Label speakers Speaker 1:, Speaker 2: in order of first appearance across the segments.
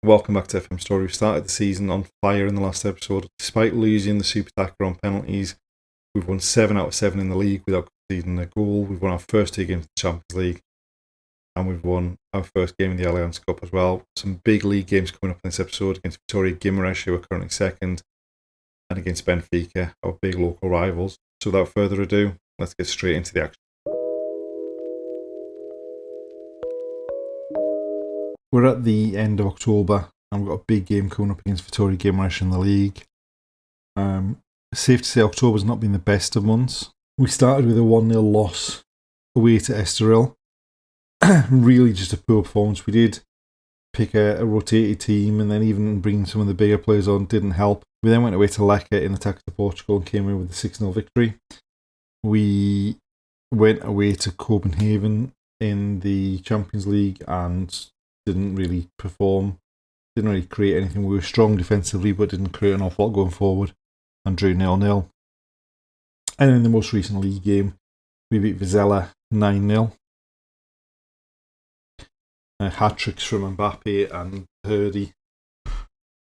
Speaker 1: Welcome back to FM Story. We started the season on fire in the last episode. Despite losing the Super Tacker on penalties, we've won 7 out of 7 in the league without conceding a goal. We've won our first 2 games in the Champions League, and we've won our first game in the Alliance Cup as well. Some big league games coming up in this episode against Victoria Guimarães, who are currently second, and against Benfica, our big local rivals. So without further ado, let's get straight into the action. We're at the end of October and we've got a big game coming up against Victoria Guimarães in the league. Safe to say October's not been the best of months. We started with a 1-0 loss away to Estoril. Really just a poor performance. We did pick a rotated team, and then even bringing some of the bigger players on didn't help. We then went away to Leca in the Taça de Portugal and came in with a 6-0 victory. We went away to Copenhagen in the Champions League and didn't really perform, didn't really create anything. We were strong defensively but didn't create an awful lot going forward and drew 0-0. And in the most recent league game, we beat Vizela 9-0. Hat-tricks from Mbappe and Hurdy.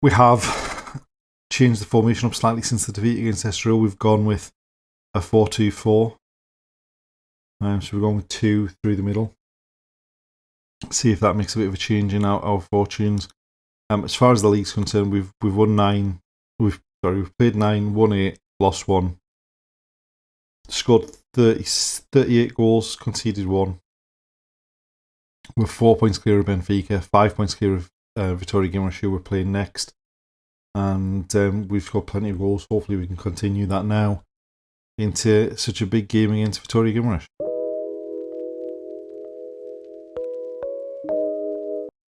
Speaker 1: We have changed the formation up slightly since the defeat against Estoril. We've gone with a 4-2-4. So we're going with 2 through the middle. See if that makes a bit of a change in our fortunes. As far as the league's concerned, we've won 9. We've played 9, won 8, lost 1. Scored 38 goals, conceded 1. We're 4 points clear of Benfica, 5 points clear of Victoria Guimarães, who we're playing next. And we've scored plenty of goals. Hopefully we can continue that now into such a big game against Victoria Guimarães.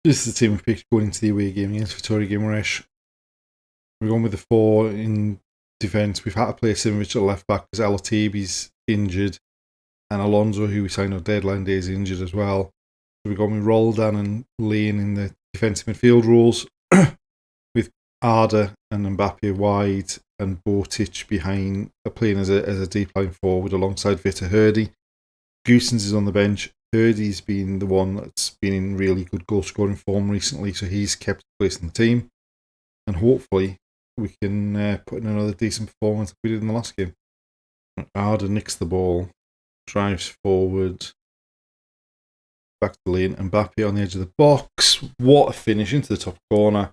Speaker 1: This is the team we've picked going into the away game against Victoria Guimarães. We're going with the 4 in defence. We've had to play Simovic at left back because Alatibi's injured, and Alonso, who we signed on deadline day, is injured as well. So we're going with Roldan and Lane in the defensive midfield roles, with Arda and Mbappe wide and Botic behind, playing as a deep line forward alongside Vita Hurdy. Goossens is on the bench. Hurdy's been the one that's been in really good goal scoring form recently, so he's kept his place in the team. And hopefully we can put in another decent performance like we did in the last game. Arda nicks the ball, drives forward, back to Lane, and Mbappe on the edge of the box. What a finish into the top corner.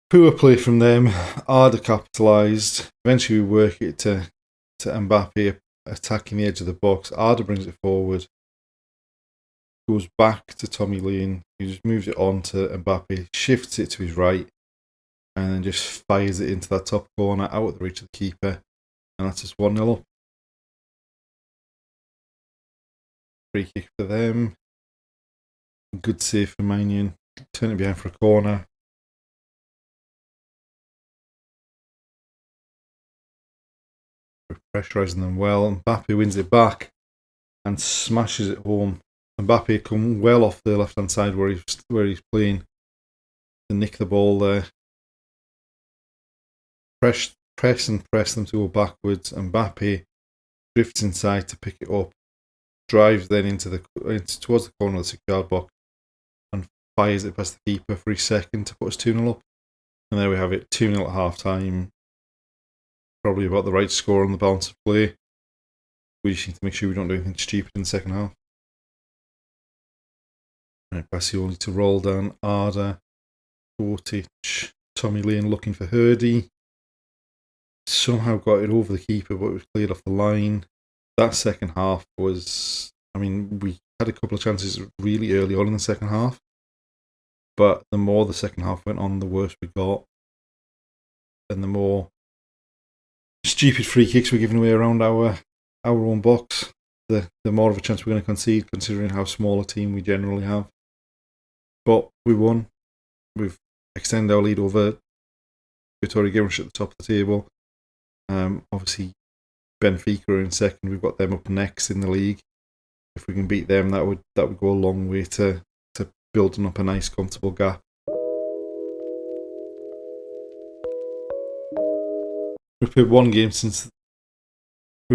Speaker 1: Poor play from them. Arda capitalised. Eventually we work it to Mbappe attacking the edge of the box. Arda brings it forward, goes back to Tommy Lane, who just moves it on to Mbappe, shifts it to his right, and then just fires it into that top corner out of the reach of the keeper, and that's just 1-0 up. Free kick for them. Good save for Manion. Turn it behind for a corner. We're pressurising them well. Mbappe wins it back and smashes it home. Mbappe come well off the left hand side where he's playing to nick the ball there. Press them to go backwards. Mbappe drifts inside to pick it up, drives then towards the corner of the 6-yard box and fires it past the keeper for his second to put us 2-0 up. And there we have it, 2-0 at half time. Probably about the right score on the balance of play. We just need to make sure we don't do anything stupid in the second half. Right, Bassioli to Roldan, Arda, Botic, Tommy Lane looking for Hurdy. Somehow got it over the keeper, but it was cleared off the line. That second half was, we had a couple of chances really early on in the second half, but the more the second half went on, the worse we got, and the more stupid free kicks were given away around our own box, the more of a chance we're going to concede, considering how small a team we generally have. But we won. We've extended our lead over Victoria Guimarães at the top of the table. Obviously, Benfica are in second. We've got them up next in the league. If we can beat them, that would go a long way to building up a nice, comfortable gap. We've played one game since the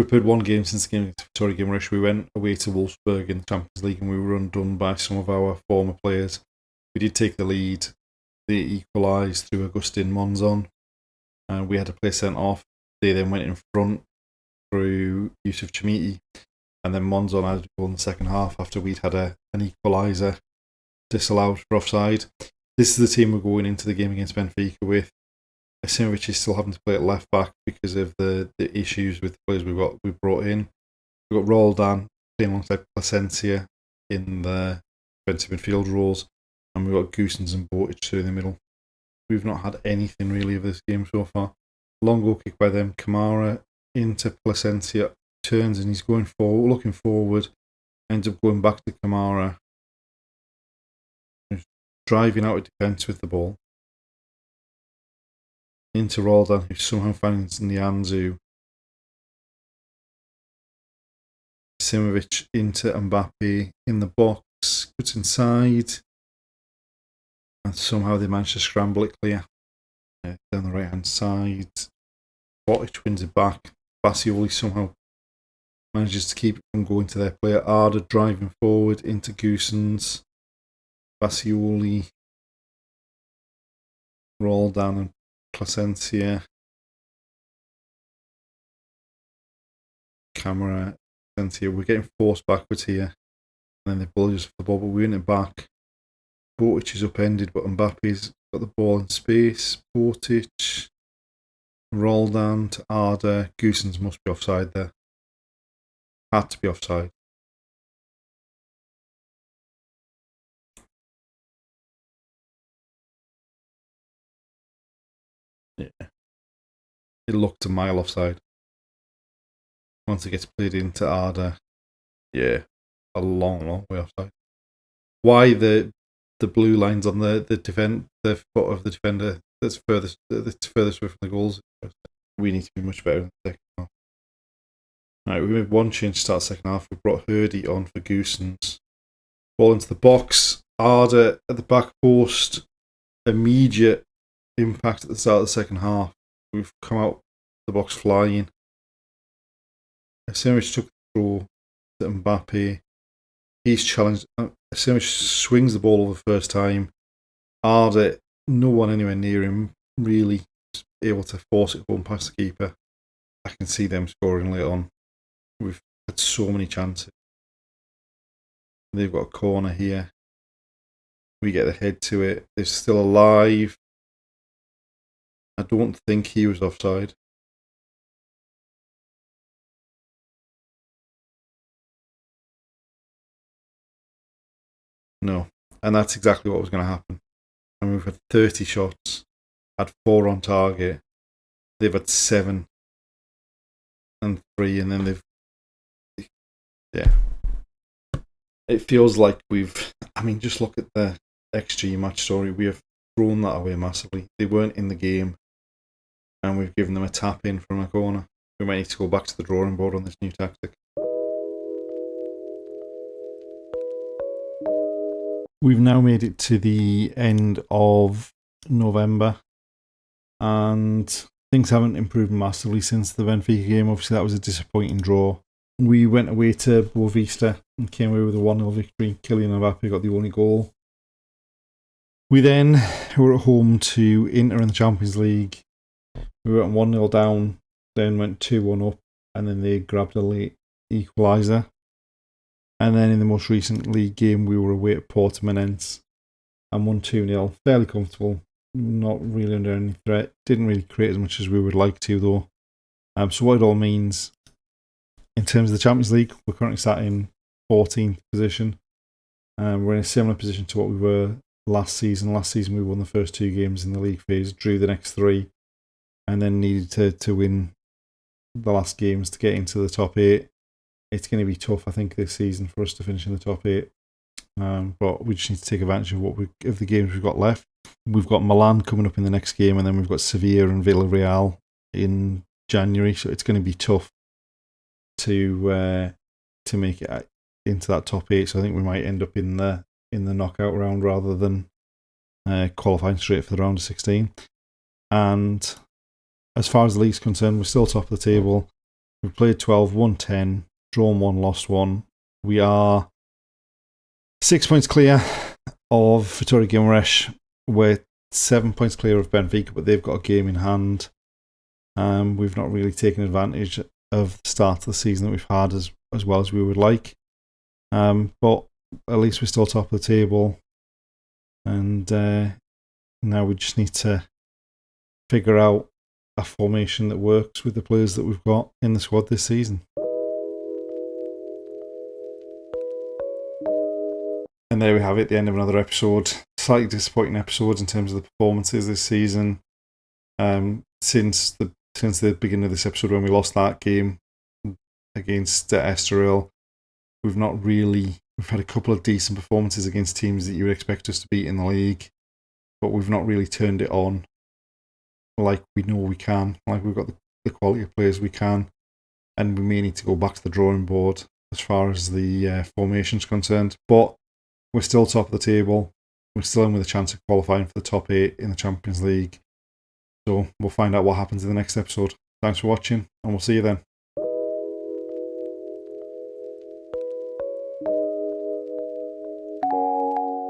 Speaker 1: game against Victoria Guimarães. We went away to Wolfsburg in the Champions League and we were undone by some of our former players We did take the lead. They equalised through Augustin Monzon. We had to play sent off. They then went in front through Yusuf Chamiti. And then Monzon had a goal in the second half after we'd had an equaliser disallowed for offside. This is the team we're going into the game against Benfica with. Asimovic is still having to play at left back because of the issues with the players we've brought in. We've got Roldan playing alongside Placencia in the defensive midfield roles, and we've got Goossens and Botic through the middle. We've not had anything really of this game so far. Long goal kick by them. Kamara into Placencia, turns and he's going forward, looking forward, ends up going back to Kamara, driving out of defence with the ball. Into Roldan, who somehow finds Nianzou. Simovic into Mbappe in the box, puts inside, and somehow they manage to scramble it clear. Down the right hand side. Botic wins it back. Bassioli somehow manages to keep it from going to their player. Arda driving forward into Goossens. Bassioli. Roldan and Placencia. Camera. Placencia. We're getting forced backwards here. And then they bully us for the ball, but we win it back. Botic is upended, but Mbappe's got the ball in space. Botic. Roldan to Arda. Goossens must be offside there. Had to be offside. Yeah. It looked a mile offside. Once it gets played into Arda, yeah, a long way offside. Why the blue lines on the foot of the defender that's furthest away from the goals? We need to be much better in the second half. Right, we made one change to start the second half. We brought Hurdy on for Goossens. Ball into the box. Arda at the back post. Immediate impact at the start of the second half. We've come out the box flying. Asimovic took the throw to Mbappe. He's challenged. Asimovic swings the ball over the first time. Arda, no one anywhere near him, really able to force it home past the keeper. I can see them scoring later on. We've had so many chances. They've got a corner here. We get the head to it. They're still alive. I don't think he was offside. No. And that's exactly what was going to happen. And we've had 30 shots, had 4 on target. They've had 7 and 3, and then they've... Yeah. It feels like just look at the XG match story. We have thrown that away massively. They weren't in the game, and we've given them a tap in from a corner. We might need to go back to the drawing board on this new tactic. We've now made it to the end of November, and things haven't improved massively since the Benfica game. Obviously, that was a disappointing draw. We went away to Boavista and came away with a 1-0 victory. Kylian Mbappe got the only goal. We then were at home to Inter in the Champions League. We went 1-0 down, then went 2-1 up, and then they grabbed a late equaliser. And then in the most recent league game, we were away at Portimonense and won 2-0. Fairly comfortable, not really under any threat. Didn't really create as much as we would like to, though. So what it all means, in terms of the Champions League, we're currently sat in 14th position. We're in a similar position to what we were last season. Last season, we won the first 2 games in the league phase, drew the next 3, and then needed to win the last games to get into the top 8. It's going to be tough, I think, this season for us to finish in the top 8. But we just need to take advantage of of the games we've got left. We've got Milan coming up in the next game, and then we've got Sevilla and Villarreal in January. So it's going to be tough to make it into that top 8. So I think we might end up in the knockout round rather than qualifying straight for the round of 16. And as far as the league's concerned, we're still top of the table. We've played 12, won 10, drawn 1, lost 1. We are 6 points clear of Vittoria Guimaraes. We're 7 points clear of Benfica, but they've got a game in hand. We've not really taken advantage of the start of the season that we've had as well as we would like. But at least we're still top of the table. And now we just need to figure out a formation that works with the players that we've got in the squad this season. And there we have it, the end of another episode. Slightly disappointing episodes in terms of the performances this season. Since the beginning of this episode, when we lost that game against Estoril, we've had a couple of decent performances against teams that you would expect us to beat in the league, but we've not really turned it on like we know we can, like we've got the quality of players we can, and we may need to go back to the drawing board as far as the formation's concerned. But we're still top of the table. We're still in with a chance of qualifying for the top 8 in the Champions League. So we'll find out what happens in the next episode. Thanks for watching, and we'll see you then.